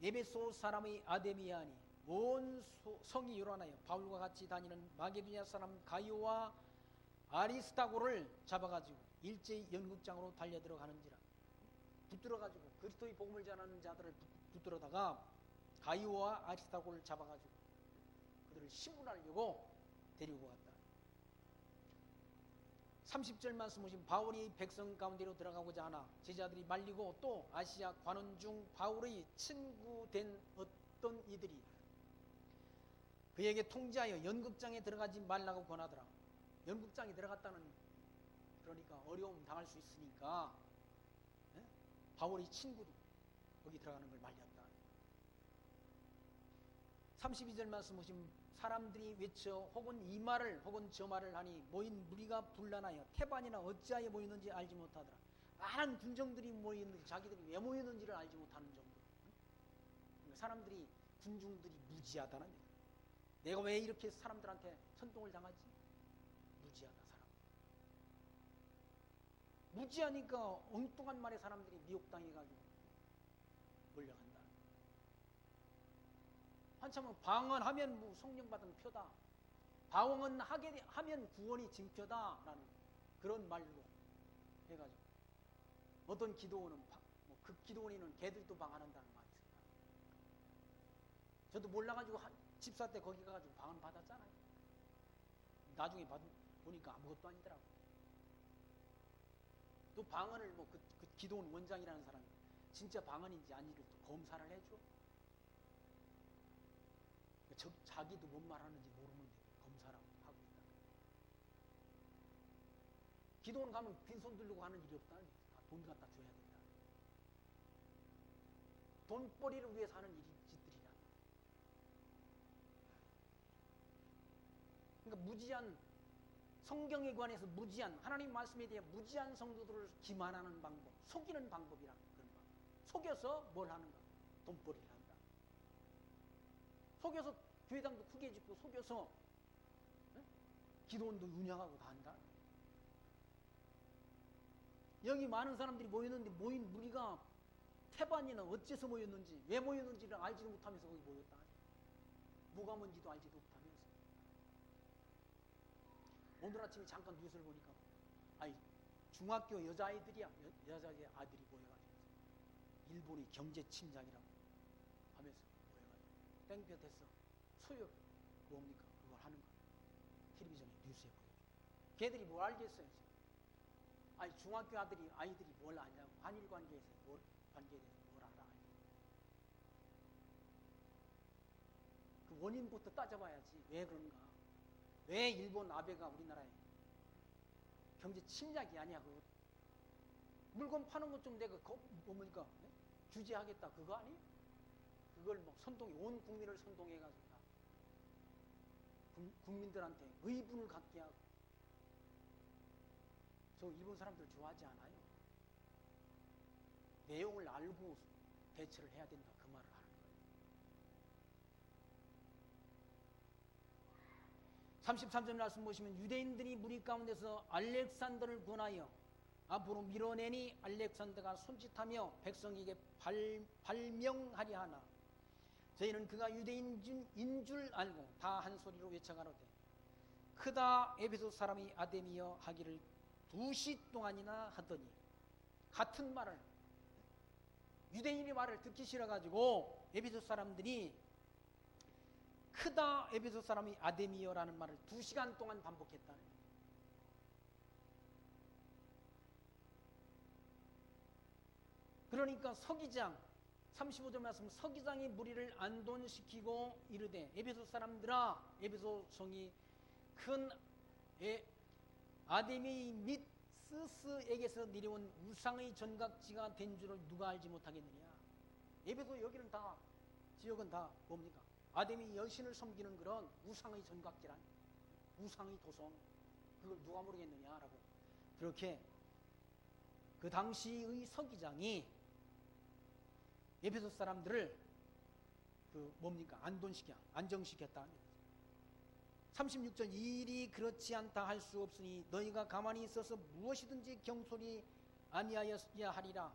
에베소 사람의 아데미아니 온 성이 요란하여 바울과 같이 다니는 마게도냐 사람 가이오와 아리스타고를 잡아가지고 일제히 연극장으로 달려들어가는지라. 붙들어가지고 그리스도의 복음을 전하는 자들을 붙들어다가 가이오와 아리스타고를 잡아가지고 그들을 신문하려고 데리고 갔다. 30절 말씀 보시면 바울이 백성 가운데로 들어가고자 하나 제자들이 말리고 또 아시아 관원 중 바울의 친구된 어떤 이들이 그에게 통지하여 연극장에 들어가지 말라고 권하더라. 연극장에 들어갔다는, 그러니까 어려움 당할 수 있으니까 바울의 친구도 거기 들어가는 걸 말렸다. 32절 말씀 보시면 사람들이 외쳐 혹은 이 말을 혹은 저 말을 하니 모인 무리가 분란하여 태반이나 어찌하여 모였는지 알지 못하더라. 많은 군정들이 모였는지 자기들이 왜 모였는지를 알지 못하는 정도. 사람들이, 군중들이 무지하다는 얘기예요. 내가 왜 이렇게 사람들한테 선동을 당하지? 무지하다. 사람 무지하니까 엉뚱한 말에 사람들이 미혹당해가지고 몰려간다. 한참은 방언하면 뭐 성령 받은 표다, 방언하게 하면 구원이 징표다라는 그런 말로 해가지고 어떤 기도원은 그 기도원에는 개들도 방언한다는 말이 있습니다. 저도 몰라가지고 집사 때 거기 가가지고 방언 받았잖아요. 나중에 보니까 아무것도 아니더라고. 또 방언을 그 기도원 원장이라는 사람이 진짜 방언인지 아닌지를 또 검사를 해줘. 자기도 뭔 말하는지 모르는데 검사라고 하고 있다. 기도원 가면 빈손 들고 가는 일이 없다. 다 돈 갖다 줘야 된다. 돈벌이를 위해서 하는 짓들이라. 그러니까 무지한, 성경에 관해서 무지한, 하나님 말씀에 대해 무지한 성도들을 기만하는 방법, 속이는 방법이라. 그런 방법. 속여서 뭘 하는가? 돈벌이를 한다. 속여서 교회당도 크게 짓고 속여서 기도원도 운영하고 다 한다. 여기 많은 사람들이 모였는데 모인 무리가 태반이나 어째서 모였는지, 왜 모였는지를 알지도 못하면서 거기 모였다. 뭐가 뭔지도 알지도 못하면서. 오늘 아침에 잠깐 뉴스를 보니까 중학교 여자아이들이야. 여자의 아들이 모여가지고 일본이 경제 침략이라고 하면서 모여가지고 땡볕에서 수요 뭡니까? 그걸 하는 거야. 텔레비전에 뉴스에 보여줘. 걔들이 뭘 알겠어요? 아니 중학교 아이들이 뭘 아냐고. 한일 관계에서 관계에 대해서 뭘 알아? 그 원인부터 따져봐야지. 왜 그런가? 왜 일본 아베가 우리나라에 경제 침략이 아니야? 그 물건 파는 것 좀 내가 뭡니까? 규제하겠다 그거 아니? 그걸 뭐 온 국민을 선동해가지고 다 국민들한테 의분을 갖게 하고. 저 일본 사람들 좋아하지 않아요. 내용을 알고 대처를 해야 된다 그 말을 하는 거예요. 33절 말씀 보시면 유대인들이 무리 가운데서 알렉산더를 권하여 앞으로 밀어내니 알렉산더가 손짓하며 백성에게 발명하려 하나 저희는 그가 유대인인 줄 알고 다 한 소리로 외쳐가로되 크다 에베소 사람이 아데미여 하기를 2시 동안이나 하더니 같은 말을 유대인의 말을 듣기 싫어가지고 에베소 사람들이 크다 에베소 사람이 아데미여라는 말을 2시간 동안 반복했다는 거예요. 그러니까 서기장 35절 말씀 서기장이 무리를 안돈시키고 이르되 에베소 사람들아 에베소 성이 큰 아데미 및 스스에게서 내려온 우상의 전각지가 된 줄을 누가 알지 못하겠느냐. 에베소 여기는 다 지역은 다 뭡니까? 아데미 여신을 섬기는 그런 우상의 전각지란 우상의 도성 그걸 누가 모르겠느냐라고 그렇게 그 당시의 서기장이 에베소 사람들을 안정시켰다. 36절 이 일이 그렇지 않다 할 수 없으니 너희가 가만히 있어서 무엇이든지 경솔이 아니하였어야 하리라.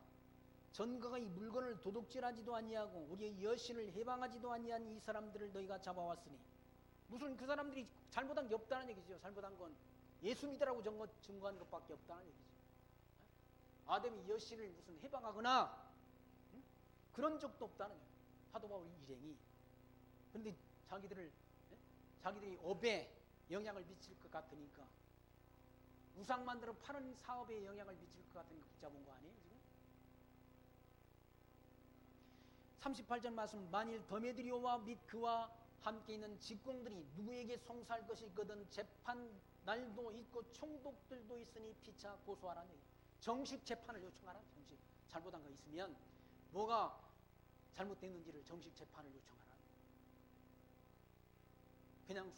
전가의 물건을 도둑질하지도 아니하고 우리의 여신을 해방하지도 아니한 이 사람들을 너희가 잡아왔으니 무슨 그 사람들이 잘못한 게 없다는 얘기죠. 잘못한 건 예수 믿으라고 증거한 것밖에 없다는 얘기죠. 아담이 여신을 무슨 해방하거나 그런 적도 없다는 거예요. 사도 바울 일행이. 그런데 자기들이 업에 영향을 미칠 것 같으니까 우상 만들어 파는 사업에 영향을 미칠 것 같으니까 붙잡은 거 아니에요 지금? 38절 말씀 만일 더메드리오와 및 그와 함께 있는 직공들이 누구에게 송사할 것이 있거든 재판 날도 있고 총독들도 있으니 피차 고소하라는 얘기. 정식 재판을 요청하라. 정식 잘못한 거 있으면 뭐가 잘못됐는지를 정식 재판을 요청하라. 그냥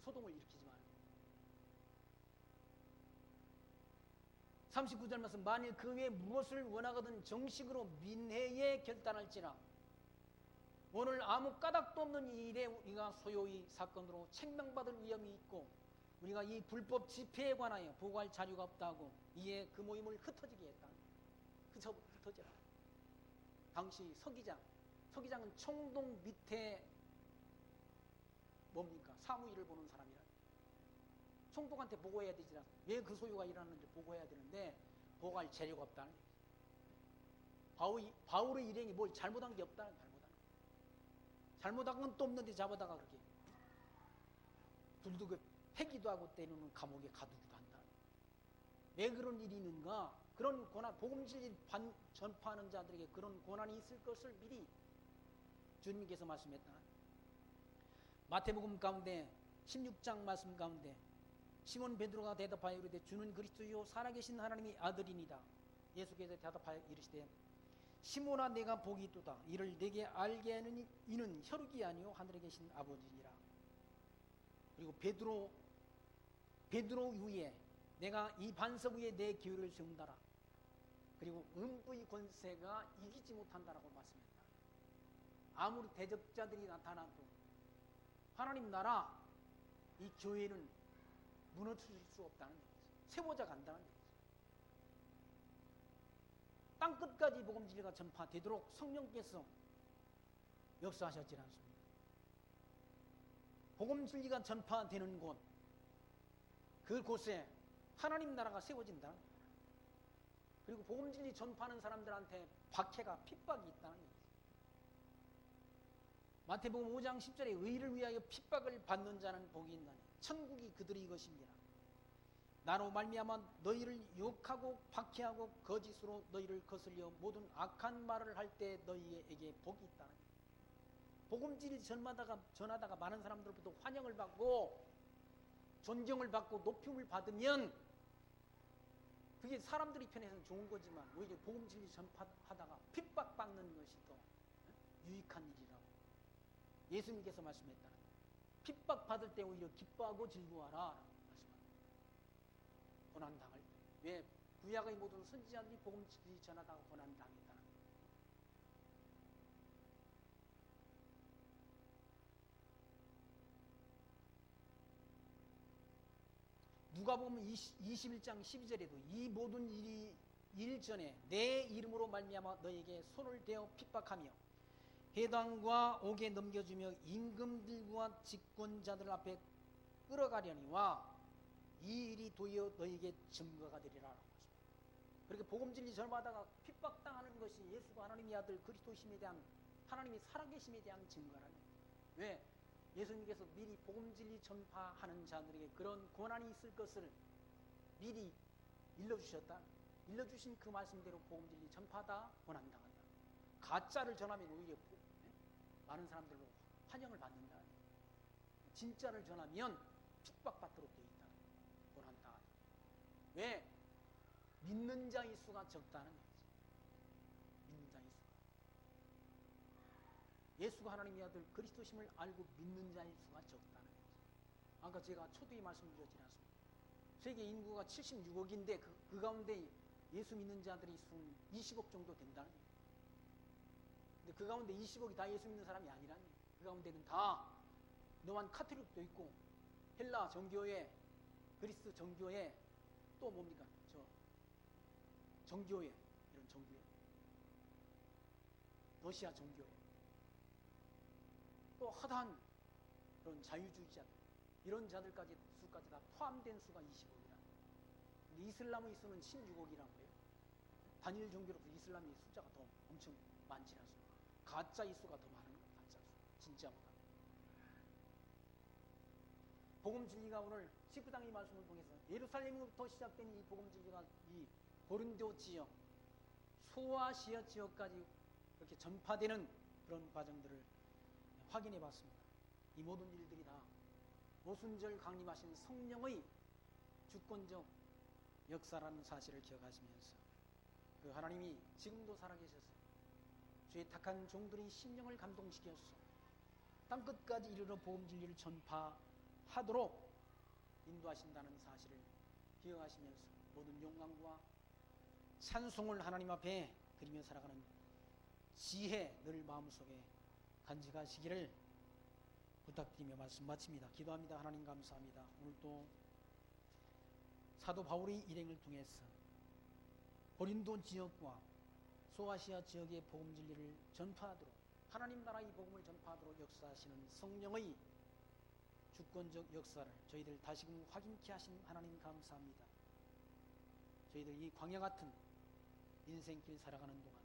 소동을 일으키지 말고. 39절 말씀 만일 그 외에 무엇을 원하거든 정식으로 민회에 결단할지라. 오늘 아무 까닭도 없는 이 일에 우리가 소요의 사건으로 책망받을 위험이 있고 우리가 이 불법 집회에 관하여 보고할 자료가 없다고 이에 그 모임을 흩어지게 했다. 흩어져라. 당시 서기장은 총독 밑에 뭡니까? 사무일을 보는 사람이라. 총독한테 보고해야 되지 않습니까? 왜 그 소유가 일어났는지 보고해야 되는데 보고할 재료가 없다는 얘기죠. 바울의 일행이 뭘 잘못한 게 없다는 거예요. 잘못한 건 또 없는데 잡아다가 그렇게 불도 패기도 하고 때리는 감옥에 가두기도 한다. 왜 그런 일이 있는가? 그런 고난, 복음진리 전파하는 자들에게 그런 고난이 있을 것을 미리 주님께서 말씀했다. 마태복음 가운데 16장 말씀 가운데 시몬 베드로가 대답하여 이르되 주는 그리스도요 살아계신 하나님의 아들이니라. 예수께서 대답하여 이르시되 시몬아 내가 복이 있도다. 이를 내게 알게 하는 이는 혈육이 아니요 하늘에 계신 아버지니라. 그리고 베드로 위에 내가 이 반석 위에 내 기회를 세운다라. 그리고 음부의 권세가 이기지 못한다라고 말씀했다. 아무리 대적자들이 나타나도 하나님 나라 이 교회는 무너뜨릴 수 없다는 얘기죠. 세워져 간다는 얘기죠. 땅끝까지 복음 진리가 전파되도록 성령께서 역사하셨지 않습니까? 복음 진리가 전파되는 곳, 그곳에 하나님 나라가 세워진다. 그리고 복음 진리 전파하는 사람들한테 박해가 핍박이 있다는 거예요. 마태복음 5장 10절에 의를 위하여 핍박을 받는 자는 복이 있나니 천국이 그들의 것입니다. 나로 말미암아 너희를 유혹하고 박해하고 거짓으로 너희를 거슬려 모든 악한 말을 할 때 너희에게 복이 있다는 거예요. 복음진리 전하다가 많은 사람들로부터 환영을 받고 존경을 받고 높임을 받으면 그게 사람들이 편에서는 좋은 거지만 오히려 복음진리 전파하다가 핍박받는 것이 더 유익한 일이라고 예수님께서 말씀했다는 거예요. 핍박받을 때 오히려 기뻐하고 즐거워하라 말씀합니다. 고난당할 때. 왜? 구약의 모든 선지자들이 복음진리 전하다가 고난당했다는 거예요. 누가복음 21장 12절에도 이 모든 일이 일 전에 내 이름으로 말미암아 너에게 손을 대어 핍박하며 회당과 옥에 넘겨주며 임금들과 집권자들 앞에 끌어가려니와 이 일이 도리어 너에게 증거가 되리라. 그렇게 복음진리 전하다가 핍박당하는 것이 예수가 하나님의 아들 그리스도심에 대한 하나님이 살아계심에 대한 증거라는 거예요. 왜? 예수님께서 미리 복음진리 전파하는 자들에게 그런 고난이 있을 것을 미리 일러주셨다. 일러주신 그 말씀대로 복음진리 전파하다 고난당한다. 가짜를 전하면 오히려 많은 사람들로 환영을 받는다. 진짜를 전하면 핍박받도록 되어 있다. 고난당하다. 왜? 믿는 자의 수가 적다는 거지. 믿는 자의 수가. 예수가 하나님의 아들 그리스도심을 알고 믿는 자의 수가 적다는 거지. 아까 제가 초두에 말씀드렸지 않습니까? 세계 인구가 76억인데 그 가운데 예수 믿는 자들이 수는 20억 정도 된다는 거예요. 근데 그 가운데 20억이 다 예수 믿는 사람이 아니라는 거예요. 그 가운데는 다 노만 카톨릭도 있고 헬라 정교회, 그리스 정교회, 또 뭡니까? 정교회, 이런 정교회, 러시아 정교회, 또 허다한 그런 자유주의자들, 이런 자들까지 수까지 다 포함된 수가 20억이라. 근데 이슬람의 수는 16억이라고 해요. 단일 종교로서 이슬람의 숫자가 더 엄청 많지 않습니까? 가짜의 수가 더 많은 거예요. 가짜 수, 진짜보다. 복음 진리가 오늘 19장의 말씀을 통해서 예루살렘부터 시작된 이 복음 진리가 이 고린도 지역, 소아시아 지역까지 이렇게 전파되는 그런 과정들을 확인해 봤습니다. 이 모든 일들이 다 오순절 강림하신 성령의 주권적 역사라는 사실을 기억하시면서 그 하나님이 지금도 살아계셔서 주의 택한 종들의 심령을 감동시켜서 땅끝까지 이르러 복음 진리를 전파하도록 인도하신다는 사실을 기억하시면서 모든 영광과 찬송을 하나님 앞에 드리며 살아가는 지혜 늘 마음속에 간직하시기를 부탁드리며 말씀 마칩니다. 기도합니다. 하나님 감사합니다. 오늘도 사도 바울의 일행을 통해서 고린도 지역과 소아시아 지역의 복음 진리를 전파하도록 하나님 나라의 복음을 전파하도록 역사하시는 성령의 주권적 역사를 저희들 다시금 확인케 하신 하나님 감사합니다. 저희들 이 광야 같은 인생길 살아가는 동안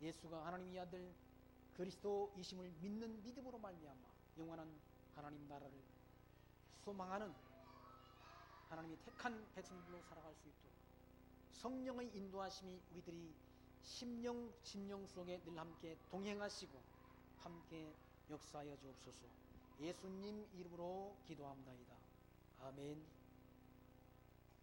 예수가 하나님의 아들 그리스도이심을 믿는 믿음으로 말미암아 영원한 하나님 나라를 소망하는 하나님이 택한 백성들로 살아갈 수 있도록 성령의 인도하심이 우리들이 심령 속에 늘 함께 동행하시고 함께 역사하여 주옵소서. 예수님 이름으로 기도합나이다. 아멘.